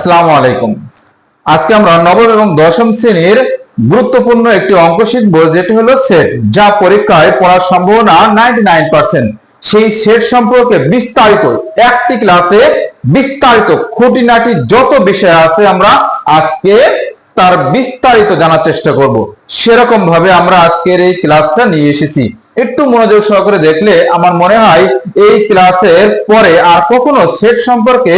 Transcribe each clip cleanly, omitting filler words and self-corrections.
আসসালামু আলাইকুম। আজকে আমরা নবম এবং দশম শ্রেণীর গুরুত্বপূর্ণ একটি অঙ্ক শিখব, যেটি হলো সেট, যা পরীক্ষায় পড়ার সম্ভাবনা 99%। সেই সেট সম্পর্কে বিস্তারিত একটি ক্লাসে বিস্তারিত খুঁটিনাটি যত বিষয় আছে আমরা আজকে তার বিস্তারিত জানার চেষ্টা করব। সেরকম ভাবে আমরা আজকের এই ক্লাসটা নিয়ে এসেছি। একটু মনোযোগ সহকারে দেখলে আমার মনে হয় এই ক্লাসের পরে আর কখনো সেট সম্পর্কে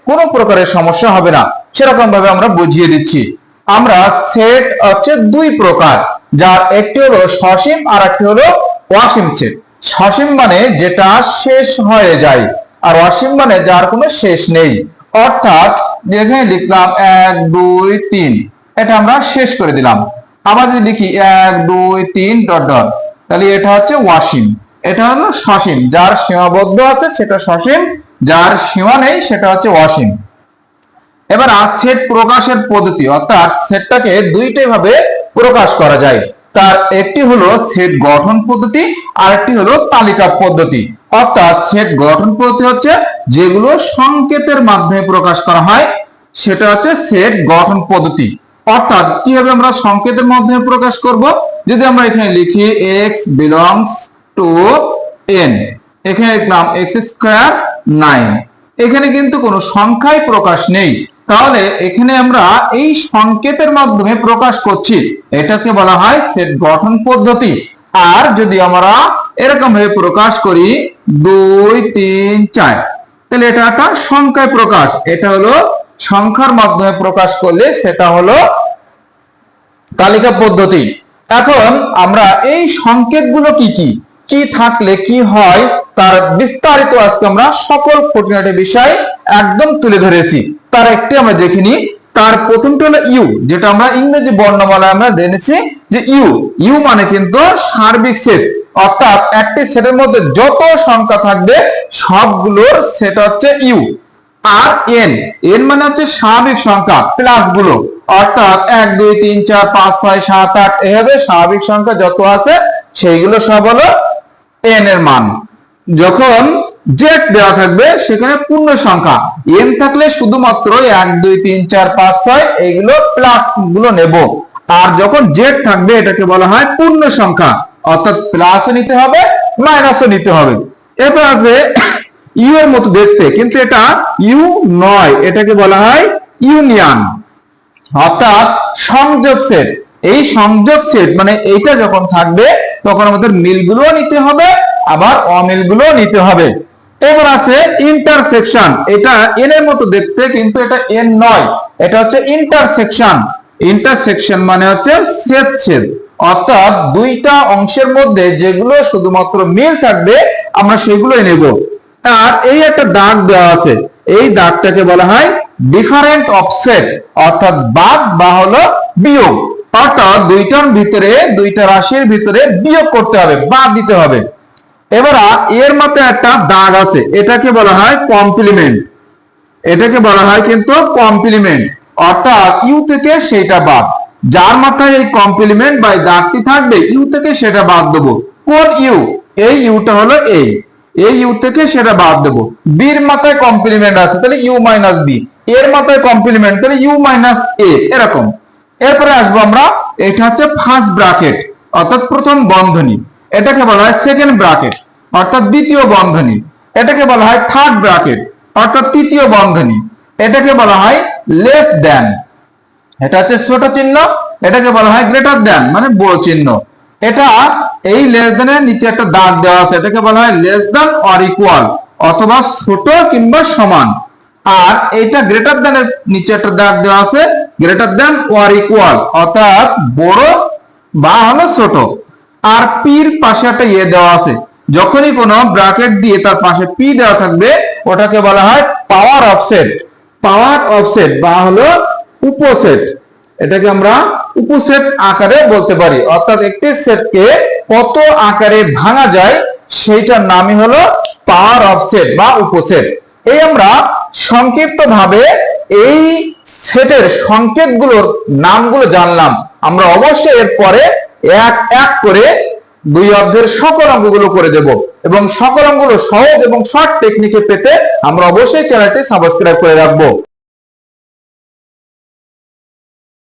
কোনো প্রকারের সমস্যা হবে না। সেরকম ভাবে আমরা বুঝিয়ে দিচ্ছি। আমরা সেট হচ্ছে দুই প্রকার, যার একটি হলো সসীম আর একটি হলো অসীম সেট। সসীম মানে যেটা শেষ হয়ে যায়, আর অসীম মানে যার কোনো শেষ নেই। অর্থাৎ যেখানে লিখলাম 1 2 3, এটা আমরা শেষ করে দিলাম। আবার যদি লিখি 1 2 3 ডট ডট, তাহলে এটা হচ্ছে অসীম। এটা হলো সসীম, যার সীমাবদ্ধ আছে সেটা সসীম, যার সীমা নেই সেটা হচ্ছে অসীম। এবার সেট প্রকাশের পদ্ধতি, অর্থাৎ সেটটাকে দুইটাই ভাবে প্রকাশ করা যায়। তার একটি হলো সেট গঠন পদ্ধতি, আর একটি হলো তালিকা পদ্ধতি। অর্থাৎ সেট গঠন পদ্ধতি হচ্ছে যেগুলো সংকেতের মাধ্যমে প্রকাশ করা হয়, সেটা হচ্ছে সেট গঠন পদ্ধতি। অর্থাৎ কিভাবে আমরা সংকেতের মাধ্যমে প্রকাশ করব? যদি আমরা এখানে লিখি x belongs to n, এখানে লিখলাম x স্কয়ার 9, এখানে কিন্তু কোনো সংখ্যায় প্রকাশ নেই, তাহলে এখানে আমরা এই সংকেতের মাধ্যমে প্রকাশ করছি, এটাকে বলা হয় সেট গঠন পদ্ধতি। আর যদি আমরা এরকম ভাবে প্রকাশ করি 2 3 4, তাহলে এটা একটা সংখ্যায় প্রকাশ, এটা হলো সংখ্যার মাধ্যমে প্রকাশ করলে সেটা হলো তালিকা পদ্ধতি। এখন আমরা এই সংকেতগুলো কি কি কি থাকলে কি হয় তার বিস্তারিত আজকে আমরা সকল খুঁটিনাটি বিষয় একদম তুলে ধরেছি। তার একটি আমরা দেখে নিই। তার প্রথমটা হলো ইউ, যেটা আমরা ইংরেজি বর্ণমালায় আমরা জেনেছি যে ইউ। ইউ মানে কিন্তু সার্বিক সেট, অর্থাৎ একটি সেটের মধ্যে যত সংখ্যা থাকবে সবগুলোর সেট হচ্ছে ইউ। আর এন, এন মানে হচ্ছে স্বাভাবিক সংখ্যা প্লাস গুলো, অর্থাৎ 1 2 3 4 5 6 7 8, এভাবে স্বাভাবিক সংখ্যা যত আছে সেইগুলো সব হলো এন এর মান। যখন জেড দেওয়া থাকবে সেখানে পূর্ণ সংখ্যা, এন থাকলে শুধুমাত্র 1 2 3 4 5 6 এইগুলো প্লাস গুলো নেব। আর যখন জেড থাকবে এটাকে বলা হয় পূর্ণ সংখ্যা, অর্থাৎ প্লাসও নিতে হবে মাইনাসও নিতে হবে। এরপর আছে ইউ এর মতো দেখতে, কিন্তু এটা ইউ নয়, এটাকে বলা হয় ইউনিয়ন, অর্থাৎ সংযোগ সেট। এই সংযোগ সেট মানে এইটা যখন থাকবে তখন আমাদের মিলগুলো নিতে হবে আবার অমিলগুলো নিতে হবে। এবার আছে ইন্টারসেকশন, এটা এন এর মতো দেখতে কিন্তু এটা এন নয়, এটা হচ্ছে ইন্টারসেকশন। ইন্টারসেকশন মানে হচ্ছে ছেদ, অর্থাৎ দুইটা অংশের মধ্যে যেগুলো শুধুমাত্র মিল থাকবে আমরা সেগুলোই নেব। আর এই একটা দাগ দেওয়া আছে, এই দাগটাকে বলা হয় ডিফারেন্ট অফসেট, অর্থাৎ বাদ বা হলো বিয়োগ, অর্থাৎ দুইটার ভিতরে দুইটা রাশির ভিতরে বিয়োগ করতে হবে, বাদ দিতে হবে। এবার এর মধ্যে একটা দাগ আছে, এটাকে বলা হয় কমপ্লিমেন্ট, এটাকে বলা হয় কিন্তু কমপ্লিমেন্ট, অর্থাৎ ইউ থেকে সেটা বাদ। যার মাথায় এই কমপ্লিমেন্ট বা দাগটি থাকবে ইউ থেকে সেটা বাদ দেবো। কোন ইউ? এই ইউটা হলো এই ইউ থেকে সেটা বাদ দেবো। বির মাথায় কমপ্লিমেন্ট আছে, তাহলে ইউ মাইনাস বি, এর মাথায় কমপ্লিমেন্ট, তাহলে ইউ মাইনাস এ, এরকম। এরপরে আসবো আমরা, এটা হচ্ছে ফার্স্ট ব্র্যাকেট অর্থাৎ প্রথম বন্ধনী, এটাকে বলা হয় সেকেন্ড ব্র্যাকেট অর্থাৎ দ্বিতীয় বন্ধনী, এটাকে বলা হয় থার্ড ব্র্যাকেট অর্থাৎ তৃতীয় বন্ধনী, এটাকে বলা হয় লেস দেন, এটা হচ্ছে ছোট চিহ্ন, এটাকে বলা হয় গ্রেটার দেন মানে বড় চিহ্ন। এটা এই লেস দেনের নিচে একটা দাগ দেওয়া আছে, এটাকে বলা হয় লেস দেন অর ইকুয়াল, অথবা ছোট কিংবা সমান। আর এটা গ্রেটার দেনের নিচে একটা দাগ দেওয়া আছে, গ্রেটার দেন অর ইকুয়াল, অর্থাৎ বড় বা হলো ছোট। আর পির পাশে একটা ইয়ে দেওয়া আছে, যখনই কোনো ব্র্যাকেট দিয়ে তার পাশে পি দেওয়া থাকবে ওটাকে বলা হয় পাওয়ার অফসেট, পাওয়ার অফসেট বা হলো উপসেট, এটাকে আমরা উপসেট আকারে বলতে পারি, অর্থাৎ একটি সেটকে কত আকারে ভাঙা যায় সেইটার নামই হলো পাওয়ার অফসেট বা উপসেট। এই আমরা সংক্ষিপ্ত ভাবে এই সেটের সংকেতগুলোর নামগুলো জানলাম। আমরা অবশ্যই এর পরে এক এক করে দুই অধ্যায়ের সকল অঙ্কগুলো করে দেব, এবং সকল অঙ্কগুলো সহজ এবং শর্ট টেকনিকে পেতে আমরা অবশ্যই চ্যানেলটি সাবস্ক্রাইব করে রাখবো।